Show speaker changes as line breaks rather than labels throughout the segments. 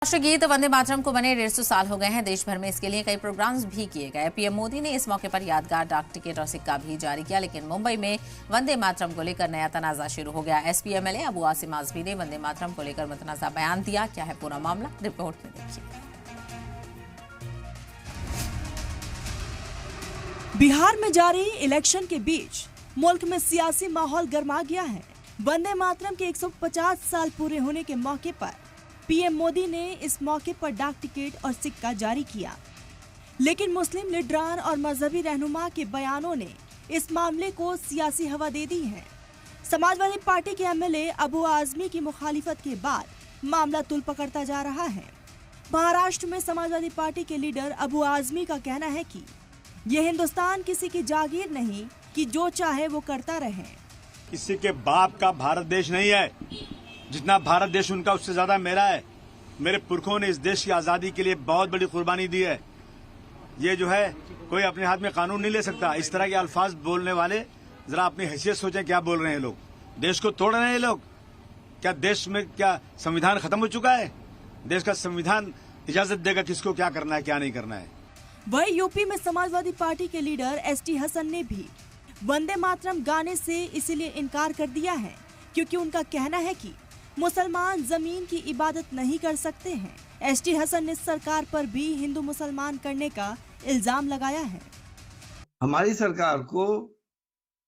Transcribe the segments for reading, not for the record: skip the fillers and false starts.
राष्ट्रगीत वंदे मातरम को बने 150 साल हो गए हैं। देश भर में इसके लिए कई प्रोग्राम्स भी किए गए। पीएम मोदी ने इस मौके पर यादगार डाक टिकट और सिक्का भी जारी किया, लेकिन मुंबई में वंदे मातरम को लेकर नया तनाजा शुरू हो गया। एसपी एमएलए अबू आसिम आजमी ने वंदे मातरम को लेकर मुतनाज़ा बयान दिया। क्या है पूरा मामला, रिपोर्ट में देखिए।
बिहार में जारी इलेक्शन के बीच मुल्क में सियासी माहौल गर्मा गया है। वंदे मातरम के 150 साल पूरे होने के मौके पर पीएम मोदी ने इस मौके पर डाक टिकट और सिक्का जारी किया, लेकिन मुस्लिम लीडरान और मजहबी रहनुमा के बयानों ने इस मामले को सियासी हवा दे दी है। समाजवादी पार्टी के एमएलए अबू आजमी की मुखालिफत के बाद मामला तुल पकड़ता जा रहा है। महाराष्ट्र में समाजवादी पार्टी के लीडर अबू आजमी का कहना है कि ये हिंदुस्तान किसी की जागीर नहीं कि जो चाहे वो करता रहे।
किसी के बाप का भारत देश नहीं है। जितना भारत देश उनका उससे ज्यादा मेरा है। मेरे पुरखों ने इस देश की आजादी के लिए बहुत बड़ी कुर्बानी दी है। ये जो है कोई अपने हाथ में कानून नहीं ले सकता। इस तरह के अल्फाज बोलने वाले जरा अपनी हैसियत सोचें, क्या बोल रहे हैं लोग। देश को तोड़ रहे हैं लोग। क्या देश में क्या संविधान खत्म हो चुका है? देश का संविधान इजाजत देगा किसको क्या करना है क्या नहीं करना है।
वही यूपी में समाजवादी पार्टी के लीडर एसटी हसन ने भी वंदे मातरम गाने से इसीलिए इनकार कर दिया है क्योंकि उनका कहना है कि मुसलमान जमीन की इबादत नहीं कर सकते हैं। एसटी हसन ने सरकार पर भी हिंदू मुसलमान करने का इल्जाम लगाया है।
हमारी सरकार को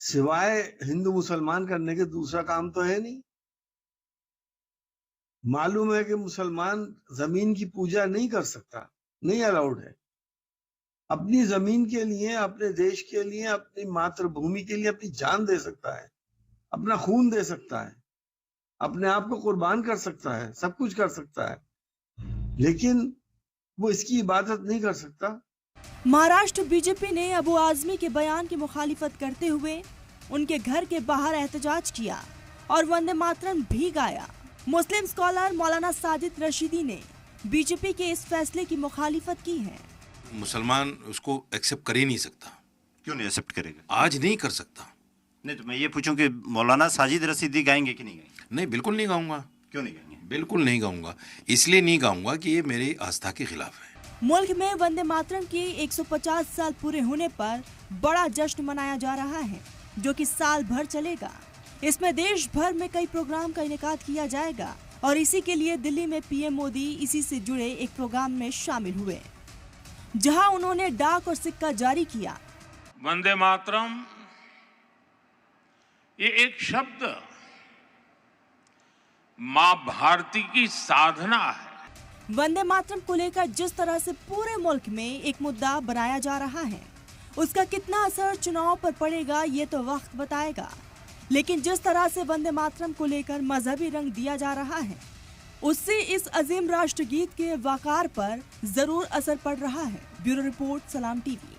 सिवाय हिंदू मुसलमान करने के दूसरा काम तो है नहीं। मालूम है कि मुसलमान जमीन की पूजा नहीं कर सकता, नहीं अलाउड है। अपनी जमीन के लिए, अपने देश के लिए, अपनी मातृभूमि के लिए अपनी जान दे सकता है, अपना खून दे सकता है, अपने आप को कुर्बान कर सकता है, सब कुछ कर सकता है, लेकिन वो इसकी इबादत नहीं कर सकता।
महाराष्ट्र बीजेपी ने अबू आजमी के बयान की मुखालिफत करते हुए उनके घर के बाहर एहतजाज किया और वंदे मातरम भी गाया। मुस्लिम स्कॉलर मौलाना साजिद रशीदी ने बीजेपी के इस फैसले की मुखालिफत की है।
मुसलमान उसको एक्सेप्ट कर ही नहीं सकता।
क्यों नहीं एक्सेप्ट करेगा?
आज नहीं कर सकता।
नहीं तो मैं ये पूछूं कि मौलाना साजिद रशीदी गाएंगे कि नहीं गाएंगे?
नहीं, बिल्कुल नहीं गाऊंगा।
क्यों नहीं गाएंगे?
बिल्कुल नहीं गाऊंगा। इसलिए नहीं गाऊंगा कि ये मेरी आस्था के खिलाफ है।
मुल्क में वंदे मातरम के 150 साल पूरे होने पर बड़ा जश्न मनाया जा रहा है, जो कि साल भर चलेगा। इसमें देश भर में कई प्रोग्राम का इनेकाद किया जाएगा और इसी के लिए दिल्ली में पीएम मोदी इसी से जुड़े एक प्रोग्राम में शामिल हुए, जहां उन्होंने डाक और सिक्का जारी किया।
वंदे मातरम ये एक शब्द मां भारती की साधना है।
वंदे मातरम को लेकर जिस तरह से पूरे मुल्क में एक मुद्दा बनाया जा रहा है, उसका कितना असर चुनाव पर पड़ेगा ये तो वक्त बताएगा। लेकिन जिस तरह से वंदे मातरम को लेकर मजहबी रंग दिया जा रहा है, उससे इस अजीम राष्ट्रगीत के वकार पर जरूर असर पड़ रहा है। ब्यूरो रिपोर्ट, सलाम टीवी।